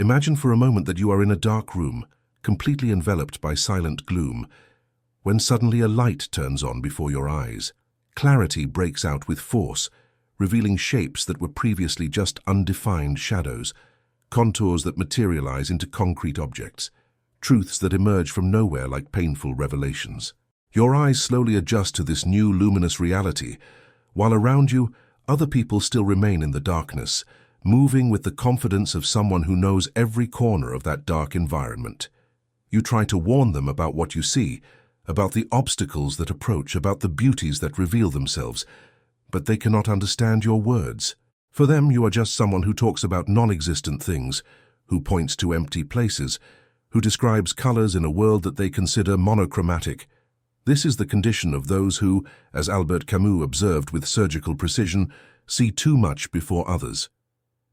Imagine for a moment that you are in a dark room, completely enveloped by silent gloom, when suddenly a light turns on before your eyes. Clarity breaks out with force, revealing shapes that were previously just undefined shadows, contours that materialize into concrete objects, truths that emerge from nowhere like painful revelations. Your eyes slowly adjust to this new luminous reality, while around you, other people still remain in the darkness, moving with the confidence of someone who knows every corner of that dark environment. You try to warn them about what you see, about the obstacles that approach, about the beauties that reveal themselves, but they cannot understand your words. For them, you are just someone who talks about non-existent things, who points to empty places, who describes colors in a world that they consider monochromatic. This is the condition of those who, as Albert Camus observed with surgical precision, see too much before others.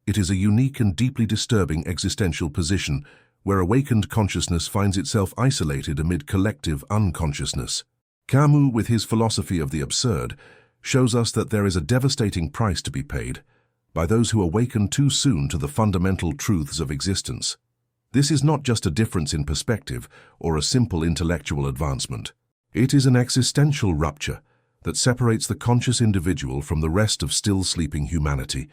It is a unique and deeply disturbing existential position where awakened consciousness finds itself isolated amid collective unconsciousness. Camus, with his philosophy of the absurd, shows us that there is a devastating price to be paid by those who awaken too soon to the fundamental truths of existence. This is not just a difference in perspective or a simple intellectual advancement. It is an existential rupture that separates the conscious individual from the rest of still sleeping humanity,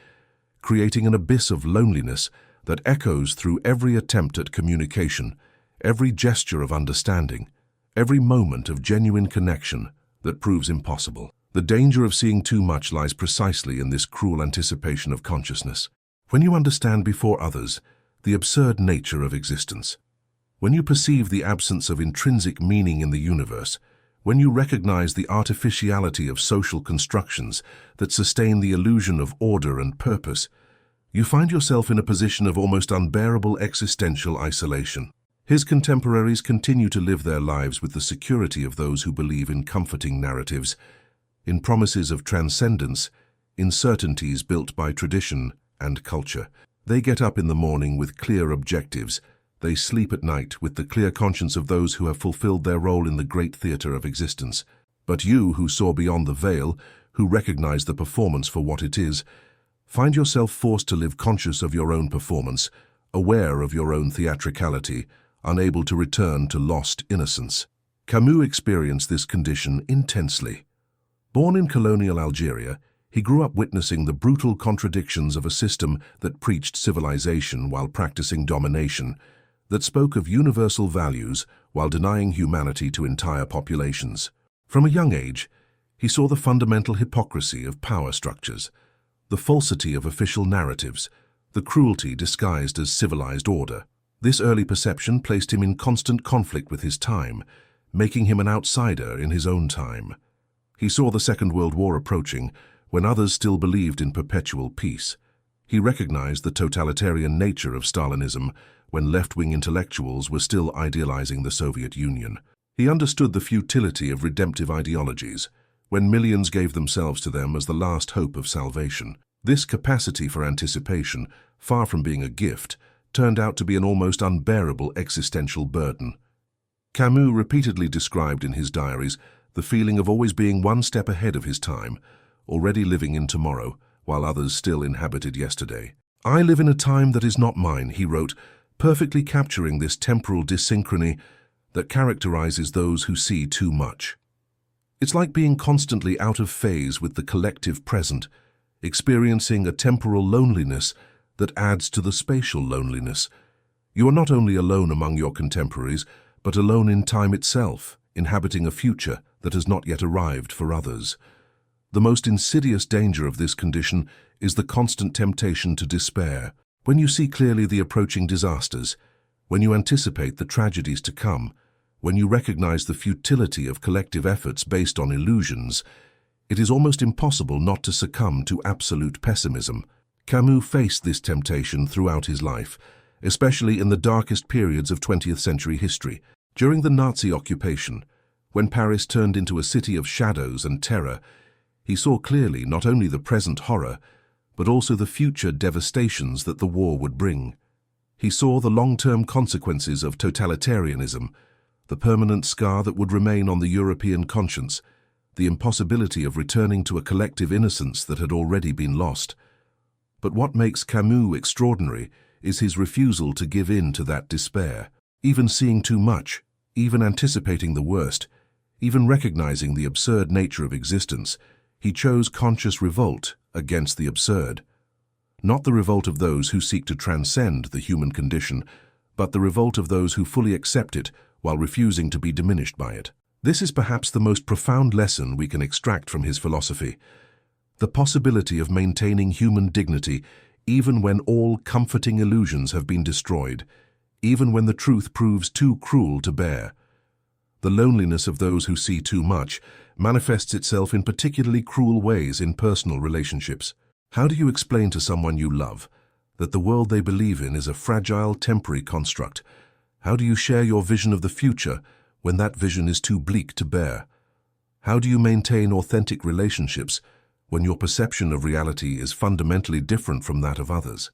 creating an abyss of loneliness that echoes through every attempt at communication, every gesture of understanding, every moment of genuine connection that proves impossible. The danger of seeing too much lies precisely in this cruel anticipation of consciousness. When you understand before others the absurd nature of existence, when you perceive the absence of intrinsic meaning in the universe, when you recognize the artificiality of social constructions that sustain the illusion of order and purpose, you find yourself in a position of almost unbearable existential isolation. His contemporaries continue to live their lives with the security of those who believe in comforting narratives, in promises of transcendence, in certainties built by tradition and culture. They get up in the morning with clear objectives. They sleep at night with the clear conscience of those who have fulfilled their role in the great theater of existence. But you, who saw beyond the veil, who recognize the performance for what it is, find yourself forced to live conscious of your own performance, aware of your own theatricality, unable to return to lost innocence. Camus experienced this condition intensely. Born in colonial Algeria, he grew up witnessing the brutal contradictions of a system that preached civilization while practicing domination, that spoke of universal values while denying humanity to entire populations. From a young age, he saw the fundamental hypocrisy of power structures, the falsity of official narratives, the cruelty disguised as civilized order. This early perception placed him in constant conflict with his time, making him an outsider in his own time. He saw the Second World War approaching, when others still believed in perpetual peace. He recognized the totalitarian nature of Stalinism, when left-wing intellectuals were still idealizing the Soviet Union. He understood the futility of redemptive ideologies, when millions gave themselves to them as the last hope of salvation. This capacity for anticipation, far from being a gift, turned out to be an almost unbearable existential burden. Camus repeatedly described in his diaries the feeling of always being one step ahead of his time, already living in tomorrow, while others still inhabited yesterday. "I live in a time that is not mine," he wrote, perfectly capturing this temporal dyssynchrony that characterizes those who see too much. It's like being constantly out of phase with the collective present, experiencing a temporal loneliness that adds to the spatial loneliness. You are not only alone among your contemporaries, but alone in time itself, inhabiting a future that has not yet arrived for others. The most insidious danger of this condition is the constant temptation to despair. When you see clearly the approaching disasters, when you anticipate the tragedies to come, when you recognize the futility of collective efforts based on illusions, it is almost impossible not to succumb to absolute pessimism. Camus faced this temptation throughout his life, especially in the darkest periods of 20th century history. During the Nazi occupation, when Paris turned into a city of shadows and terror, he saw clearly not only the present horror, but also the future devastations that the war would bring. He saw the long-term consequences of totalitarianism, the permanent scar that would remain on the European conscience, the impossibility of returning to a collective innocence that had already been lost. But what makes Camus extraordinary is his refusal to give in to that despair. Even seeing too much, even anticipating the worst, even recognizing the absurd nature of existence, he chose conscious revolt against the absurd. Not the revolt of those who seek to transcend the human condition, but the revolt of those who fully accept it while refusing to be diminished by it. This is perhaps the most profound lesson we can extract from his philosophy. The possibility of maintaining human dignity even when all comforting illusions have been destroyed, even when the truth proves too cruel to bear. The loneliness of those who see too much manifests itself in particularly cruel ways in personal relationships. How do you explain to someone you love that the world they believe in is a fragile, temporary construct? How do you share your vision of the future when that vision is too bleak to bear? How do you maintain authentic relationships when your perception of reality is fundamentally different from that of others?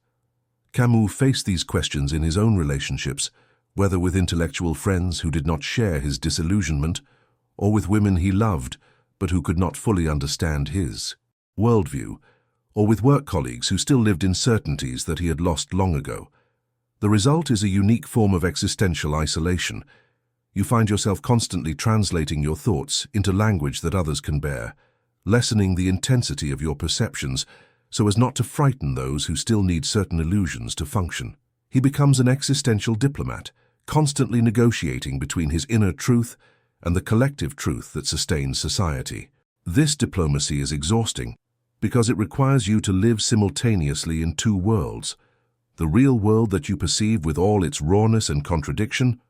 Camus faced these questions in his own relationships, whether with intellectual friends who did not share his disillusionment, or with women he loved but who could not fully understand his worldview, or with work colleagues who still lived in certainties that he had lost long ago. The result is a unique form of existential isolation. You find yourself constantly translating your thoughts into language that others can bear, lessening the intensity of your perceptions so as not to frighten those who still need certain illusions to function. He becomes an existential diplomat, constantly negotiating between his inner truth and the collective truth that sustains society. This diplomacy is exhausting because it requires you to live simultaneously in two worlds: the real world that you perceive with all its rawness and contradiction,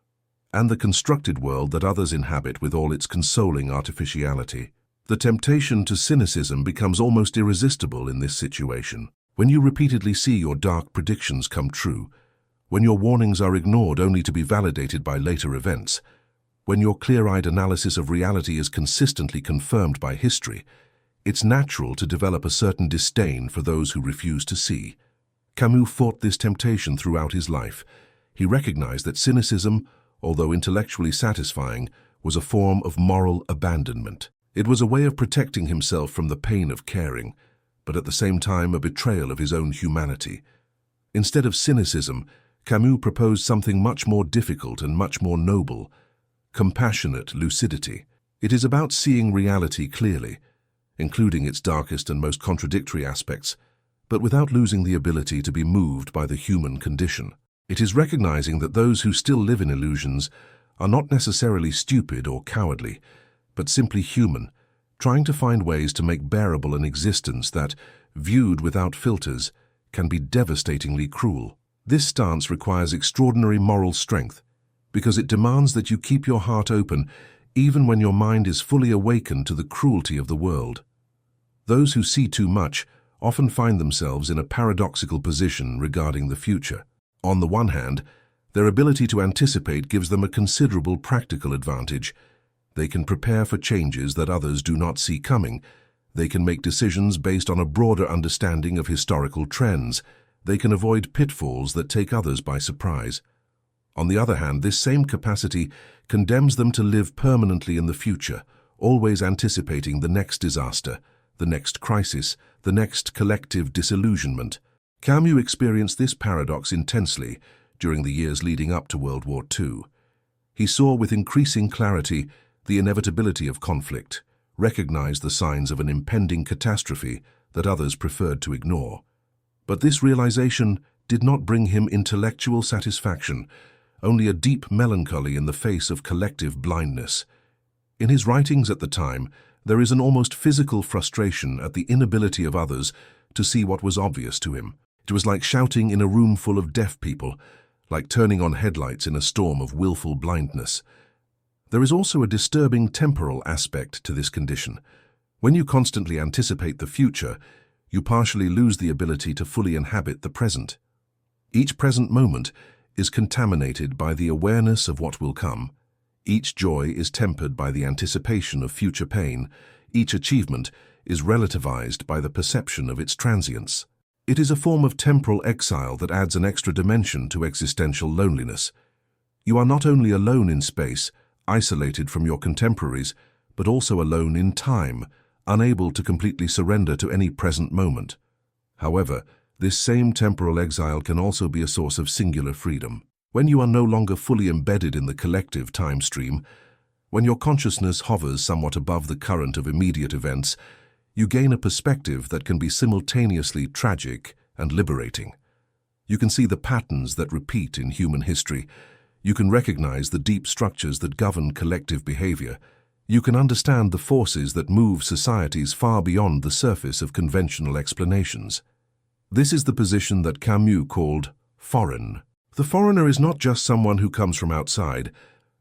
and the constructed world that others inhabit with all its consoling artificiality. The temptation to cynicism becomes almost irresistible in this situation. When you repeatedly see your dark predictions come true, when your warnings are ignored only to be validated by later events, when your clear-eyed analysis of reality is consistently confirmed by history, it's natural to develop a certain disdain for those who refuse to see. Camus fought this temptation throughout his life. He recognized that cynicism, although intellectually satisfying, was a form of moral abandonment. It was a way of protecting himself from the pain of caring, but at the same time a betrayal of his own humanity. Instead of cynicism, Camus proposed something much more difficult and much more noble: compassionate lucidity. It is about seeing reality clearly, including its darkest and most contradictory aspects, but without losing the ability to be moved by the human condition. It is recognizing that those who still live in illusions are not necessarily stupid or cowardly, but simply human, trying to find ways to make bearable an existence that, viewed without filters, can be devastatingly cruel. This stance requires extraordinary moral strength, because it demands that you keep your heart open even when your mind is fully awakened to the cruelty of the world. Those who see too much often find themselves in a paradoxical position regarding the future. On the one hand, their ability to anticipate gives them a considerable practical advantage. They can prepare for changes that others do not see coming. They can make decisions based on a broader understanding of historical trends. They can avoid pitfalls that take others by surprise. On the other hand, this same capacity condemns them to live permanently in the future, always anticipating the next disaster, the next crisis, the next collective disillusionment. Camus experienced this paradox intensely during the years leading up to World War II. He saw with increasing clarity the inevitability of conflict, recognized the signs of an impending catastrophe that others preferred to ignore. But this realization did not bring him intellectual satisfaction, only a deep melancholy in the face of collective blindness. In his writings at the time, there is an almost physical frustration at the inability of others to see what was obvious to him. It was like shouting in a room full of deaf people, like turning on headlights in a storm of willful blindness. There is also a disturbing temporal aspect to this condition. When you constantly anticipate the future, you partially lose the ability to fully inhabit the present. Each present moment is contaminated by the awareness of what will come. Each joy is tempered by the anticipation of future pain. Each achievement is relativized by the perception of its transience. It is a form of temporal exile that adds an extra dimension to existential loneliness. You are not only alone in space, isolated from your contemporaries, but also alone in time, unable to completely surrender to any present moment. However, This same temporal exile can also be a source of singular freedom. When you are no longer fully embedded in the collective time stream, when your consciousness hovers somewhat above the current of immediate events, you gain a perspective that can be simultaneously tragic and liberating. You can see the patterns that repeat in human history. You can recognize the deep structures that govern collective behavior. You can understand the forces that move societies far beyond the surface of conventional explanations. This is the position that Camus called foreign. The foreigner is not just someone who comes from outside,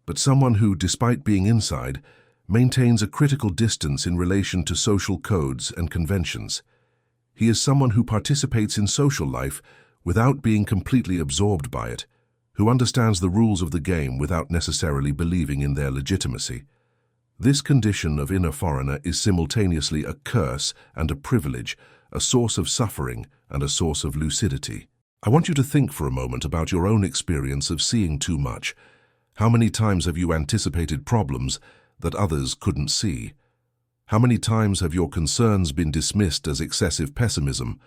but someone who, despite being inside, maintains a critical distance in relation to social codes and conventions. He is someone who participates in social life without being completely absorbed by it, who understands the rules of the game without necessarily believing in their legitimacy. This condition of inner foreigner is simultaneously a curse and a privilege, a source of suffering and a source of lucidity. I want you to think for a moment about your own experience of seeing too much. How many times have you anticipated problems that others couldn't see? How many times have your concerns been dismissed as excessive pessimism,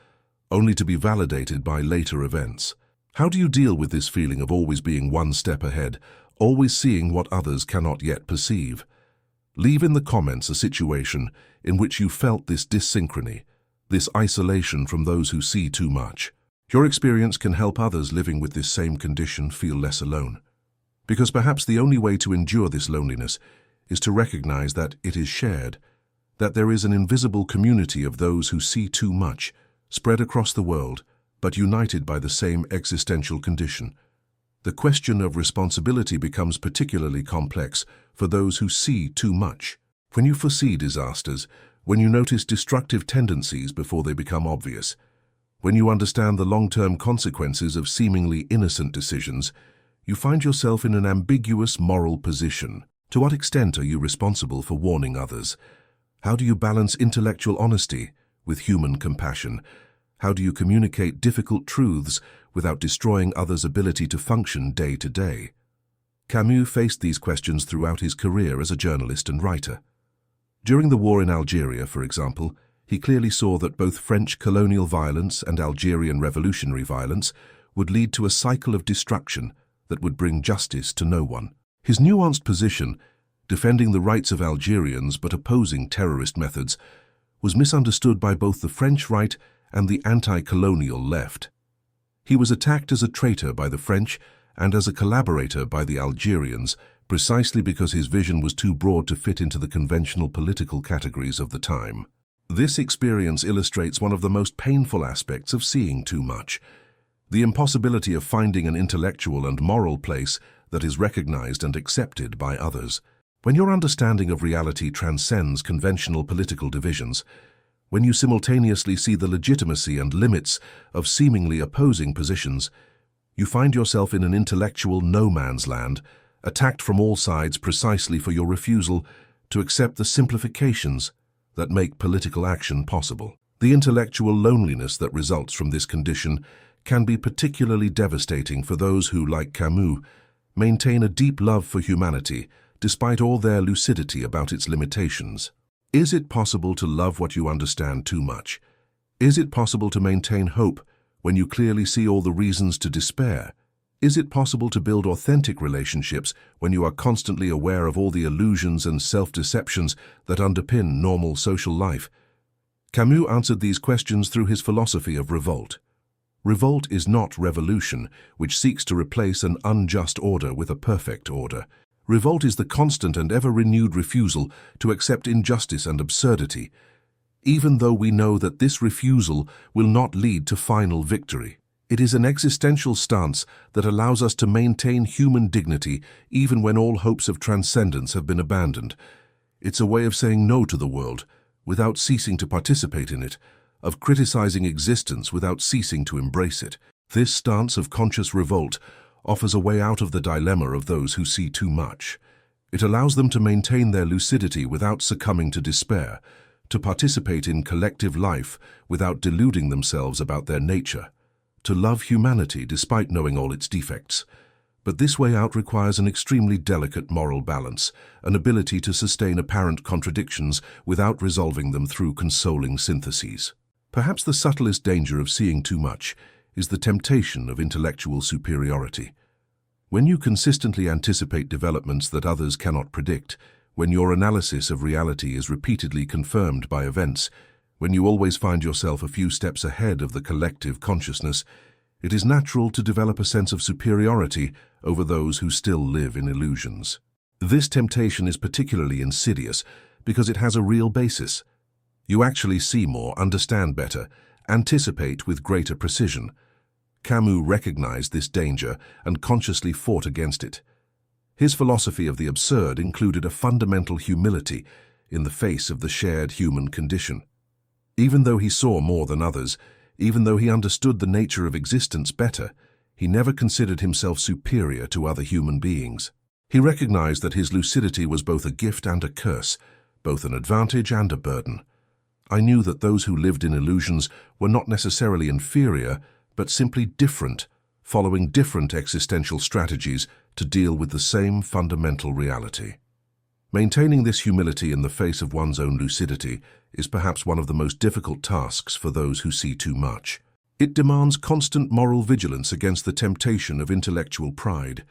only to be validated by later events? How do you deal with this feeling of always being one step ahead, always seeing what others cannot yet perceive? Leave in the comments a situation in which you felt this dyssynchrony, this isolation from those who see too much. Your experience can help others living with this same condition feel less alone. Because perhaps the only way to endure this loneliness is to recognize that it is shared, that there is an invisible community of those who see too much, spread across the world, but united by the same existential condition. The question of responsibility becomes particularly complex for those who see too much. When you foresee disasters, when you notice destructive tendencies before they become obvious, when you understand the long-term consequences of seemingly innocent decisions, you find yourself in an ambiguous moral position. To what extent are you responsible for warning others? How do you balance intellectual honesty with human compassion? How do you communicate difficult truths without destroying others' ability to function day to day? Camus faced these questions throughout his career as a journalist and writer. During the war in Algeria, for example, he clearly saw that both French colonial violence and Algerian revolutionary violence would lead to a cycle of destruction that would bring justice to no one. His nuanced position, defending the rights of Algerians but opposing terrorist methods, was misunderstood by both the French right and the anti-colonial left. He was attacked as a traitor by the French and as a collaborator by the Algerians, precisely because his vision was too broad to fit into the conventional political categories of the time. This experience illustrates one of the most painful aspects of seeing too much: the impossibility of finding an intellectual and moral place that is recognized and accepted by others. When your understanding of reality transcends conventional political divisions, when you simultaneously see the legitimacy and limits of seemingly opposing positions, you find yourself in an intellectual no-man's land, attacked from all sides precisely for your refusal to accept the simplifications that make political action possible. The intellectual loneliness that results from this condition can be particularly devastating for those who, like Camus, maintain a deep love for humanity despite all their lucidity about its limitations. Is it possible to love what you understand too much? Is it possible to maintain hope when you clearly see all the reasons to despair? Is it possible to build authentic relationships when you are constantly aware of all the illusions and self-deceptions that underpin normal social life? Camus answered these questions through his philosophy of revolt. Revolt is not revolution, which seeks to replace an unjust order with a perfect order. Revolt is the constant and ever-renewed refusal to accept injustice and absurdity, even though we know that this refusal will not lead to final victory. It is an existential stance that allows us to maintain human dignity even when all hopes of transcendence have been abandoned. It's a way of saying no to the world without ceasing to participate in it, of criticizing existence without ceasing to embrace it. This stance of conscious revolt offers a way out of the dilemma of those who see too much. It allows them to maintain their lucidity without succumbing to despair, to participate in collective life without deluding themselves about their nature, to love humanity despite knowing all its defects. But this way out requires an extremely delicate moral balance, an ability to sustain apparent contradictions without resolving them through consoling syntheses. Perhaps the subtlest danger of seeing too much is the temptation of intellectual superiority. When you consistently anticipate developments that others cannot predict, when your analysis of reality is repeatedly confirmed by events, when you always find yourself a few steps ahead of the collective consciousness, it is natural to develop a sense of superiority over those who still live in illusions. This temptation is particularly insidious because it has a real basis. You actually see more, understand better, anticipate with greater precision. Camus recognized this danger and consciously fought against it. His philosophy of the absurd included a fundamental humility in the face of the shared human condition. Even though he saw more than others, even though he understood the nature of existence better, he never considered himself superior to other human beings. He recognized that his lucidity was both a gift and a curse, both an advantage and a burden. I knew that those who lived in illusions were not necessarily inferior, but simply different, following different existential strategies to deal with the same fundamental reality. Maintaining this humility in the face of one's own lucidity is perhaps one of the most difficult tasks for those who see too much. It demands constant moral vigilance against the temptation of intellectual pride,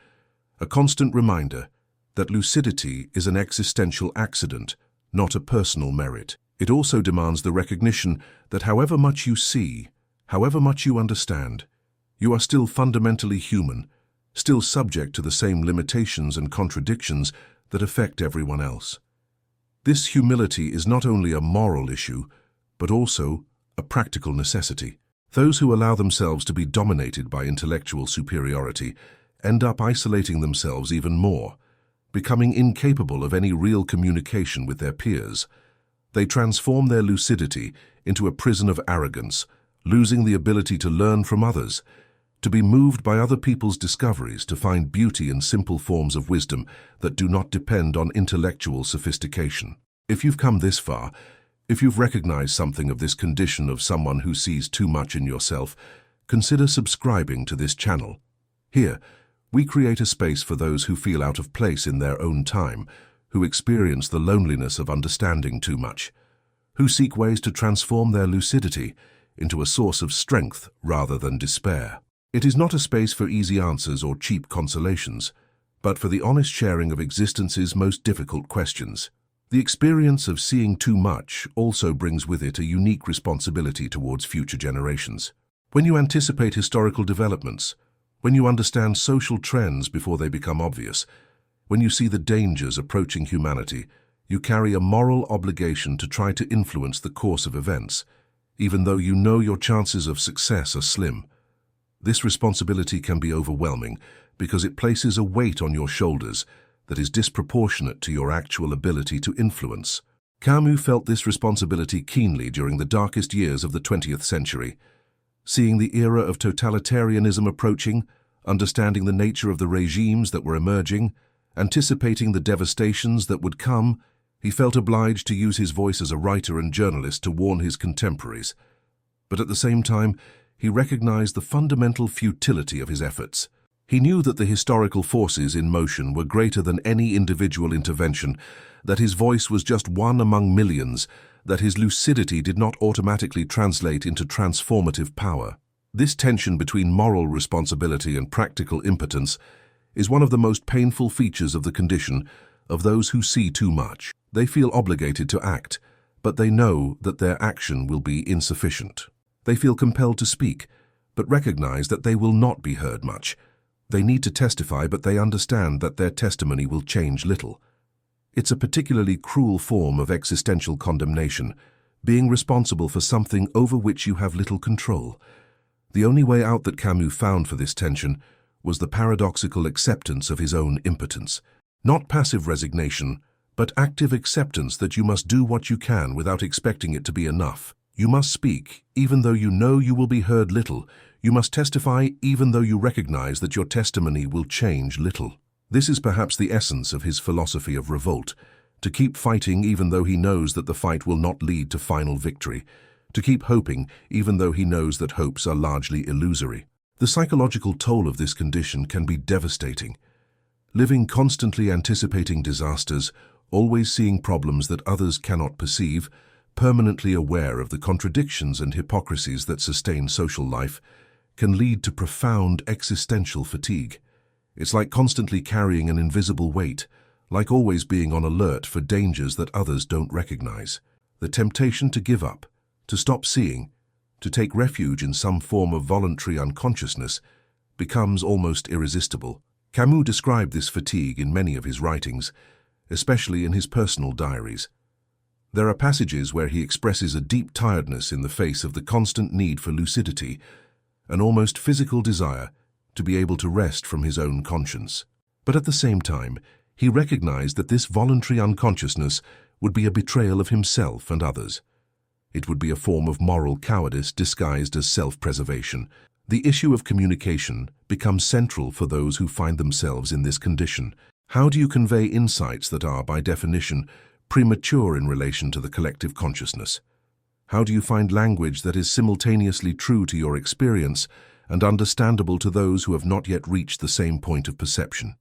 a constant reminder that lucidity is an existential accident, not a personal merit. It also demands the recognition that however much you see, however much you understand, you are still fundamentally human, still subject to the same limitations and contradictions that affect everyone else. This humility is not only a moral issue, but also a practical necessity. Those who allow themselves to be dominated by intellectual superiority end up isolating themselves even more, becoming incapable of any real communication with their peers. They transform their lucidity into a prison of arrogance, losing the ability to learn from others, to be moved by other people's discoveries, to find beauty in simple forms of wisdom that do not depend on intellectual sophistication. If you've come this far, if you've recognized something of this condition of someone who sees too much in yourself, consider subscribing to this channel. Here, we create a space for those who feel out of place in their own time, who experience the loneliness of understanding too much, who seek ways to transform their lucidity into a source of strength rather than despair. It is not a space for easy answers or cheap consolations, but for the honest sharing of existence's most difficult questions. The experience of seeing too much also brings with it a unique responsibility towards future generations. When you anticipate historical developments, when you understand social trends before they become obvious, when you see the dangers approaching humanity, you carry a moral obligation to try to influence the course of events, even though you know your chances of success are slim. This responsibility can be overwhelming because it places a weight on your shoulders that is disproportionate to your actual ability to influence. Camus felt this responsibility keenly during the darkest years of the 20th century. Seeing the era of totalitarianism approaching, understanding the nature of the regimes that were emerging, anticipating the devastations that would come, he felt obliged to use his voice as a writer and journalist to warn his contemporaries. But at the same time, he recognized the fundamental futility of his efforts. He knew that the historical forces in motion were greater than any individual intervention, that his voice was just one among millions, that his lucidity did not automatically translate into transformative power. This tension between moral responsibility and practical impotence is one of the most painful features of the condition of those who see too much. They feel obligated to act, but they know that their action will be insufficient. They feel compelled to speak, but recognize that they will not be heard much. They need to testify, but they understand that their testimony will change little. It's a particularly cruel form of existential condemnation, being responsible for something over which you have little control. The only way out that Camus found for this tension was the paradoxical acceptance of his own impotence. Not passive resignation, but active acceptance that you must do what you can without expecting it to be enough. You must speak, even though you know you will be heard little. You must testify, even though you recognize that your testimony will change little. This is perhaps the essence of his philosophy of revolt, to keep fighting even though he knows that the fight will not lead to final victory, to keep hoping even though he knows that hopes are largely illusory. The psychological toll of this condition can be devastating. Living constantly anticipating disasters, always seeing problems that others cannot perceive, permanently aware of the contradictions and hypocrisies that sustain social life, can lead to profound existential fatigue. It's like constantly carrying an invisible weight, like always being on alert for dangers that others don't recognize. The temptation to give up, to stop seeing, to take refuge in some form of voluntary unconsciousness becomes almost irresistible. Camus described this fatigue in many of his writings, especially in his personal diaries. There are passages where he expresses a deep tiredness in the face of the constant need for lucidity, an almost physical desire to be able to rest from his own conscience. But at the same time, he recognized that this voluntary unconsciousness would be a betrayal of himself and others. It would be a form of moral cowardice disguised as self-preservation. The issue of communication becomes central for those who find themselves in this condition. How do you convey insights that are, by definition, premature in relation to the collective consciousness? How do you find language that is simultaneously true to your experience and understandable to those who have not yet reached the same point of perception?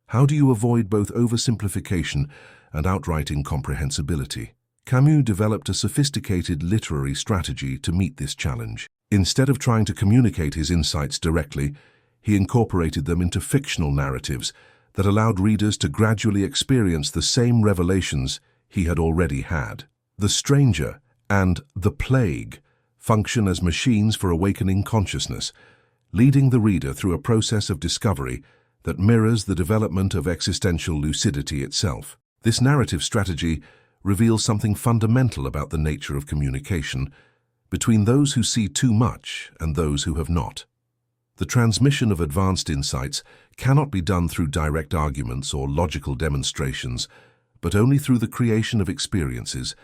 How do you avoid both oversimplification and outright incomprehensibility? Camus developed a sophisticated literary strategy to meet this challenge. Instead of trying to communicate his insights directly, he incorporated them into fictional narratives that allowed readers to gradually experience the same revelations he had already had. The Stranger and The Plague function as machines for awakening consciousness, leading the reader through a process of discovery that mirrors the development of existential lucidity itself. This narrative strategy reveals something fundamental about the nature of communication between those who see too much and those who have not. The transmission of advanced insights cannot be done through direct arguments or logical demonstrations, but only through the creation of experiences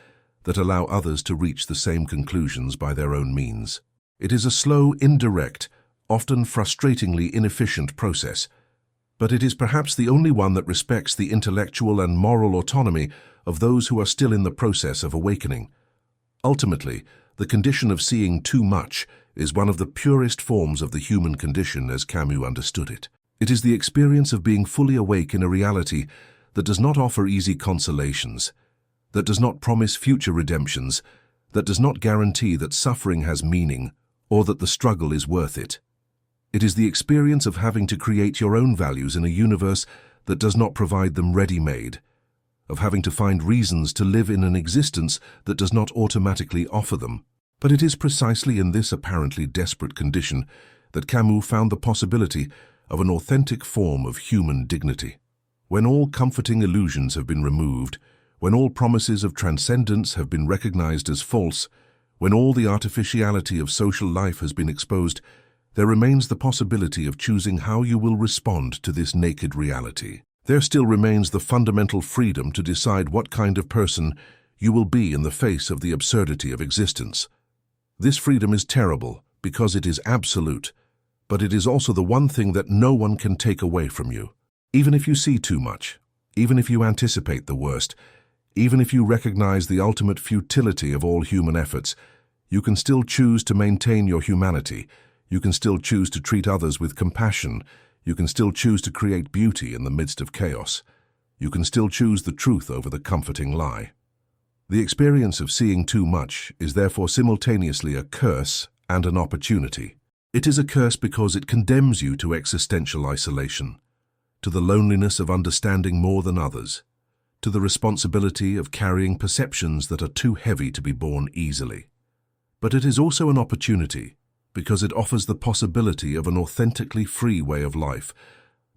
that allow others to reach the same conclusions by their own means. It is a slow, indirect, often frustratingly inefficient process, but it is perhaps the only one that respects the intellectual and moral autonomy of those who are still in the process of awakening. Ultimately, the condition of seeing too much is one of the purest forms of the human condition as Camus understood it. It is the experience of being fully awake in a reality that does not offer easy consolations, that does not promise future redemptions, that does not guarantee that suffering has meaning or that the struggle is worth it. It is the experience of having to create your own values in a universe that does not provide them ready-made, of having to find reasons to live in an existence that does not automatically offer them. But it is precisely in this apparently desperate condition that Camus found the possibility of an authentic form of human dignity. When all comforting illusions have been removed, when all promises of transcendence have been recognized as false, when all the artificiality of social life has been exposed, there remains the possibility of choosing how you will respond to this naked reality. There still remains the fundamental freedom to decide what kind of person you will be in the face of the absurdity of existence. This freedom is terrible because it is absolute, but it is also the one thing that no one can take away from you. Even if you see too much, even if you anticipate the worst, even if you recognize the ultimate futility of all human efforts, you can still choose to maintain your humanity. You can still choose to treat others with compassion. You can still choose to create beauty in the midst of chaos. You can still choose the truth over the comforting lie. The experience of seeing too much is therefore simultaneously a curse and an opportunity. It is a curse because it condemns you to existential isolation, to the loneliness of understanding more than others, to the responsibility of carrying perceptions that are too heavy to be borne easily. But it is also an opportunity because it offers the possibility of an authentically free way of life,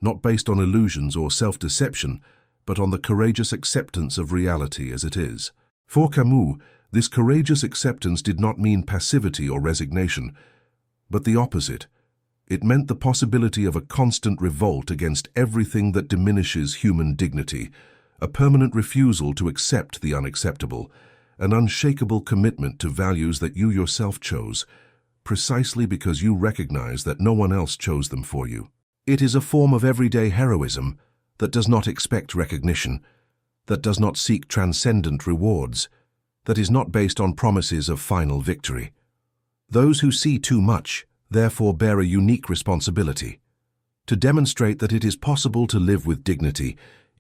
not based on illusions or self-deception, but on the courageous acceptance of reality as it is. For Camus, this courageous acceptance did not mean passivity or resignation, but the opposite. It meant the possibility of a constant revolt against everything that diminishes human dignity, a permanent refusal to accept the unacceptable, an unshakable commitment to values that you yourself chose, precisely because you recognize that no one else chose them for you. It is a form of everyday heroism that does not expect recognition, that does not seek transcendent rewards, that is not based on promises of final victory. Those who see too much, therefore, bear a unique responsibility to demonstrate that it is possible to live with dignity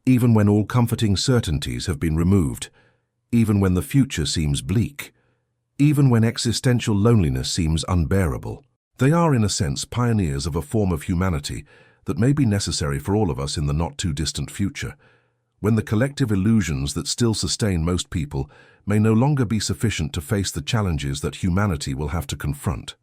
even when all comforting certainties have been removed, even when the future seems bleak, even when existential loneliness seems unbearable. They are, in a sense, pioneers of a form of humanity that may be necessary for all of us in the not-too-distant future, when the collective illusions that still sustain most people may no longer be sufficient to face the challenges that humanity will have to confront.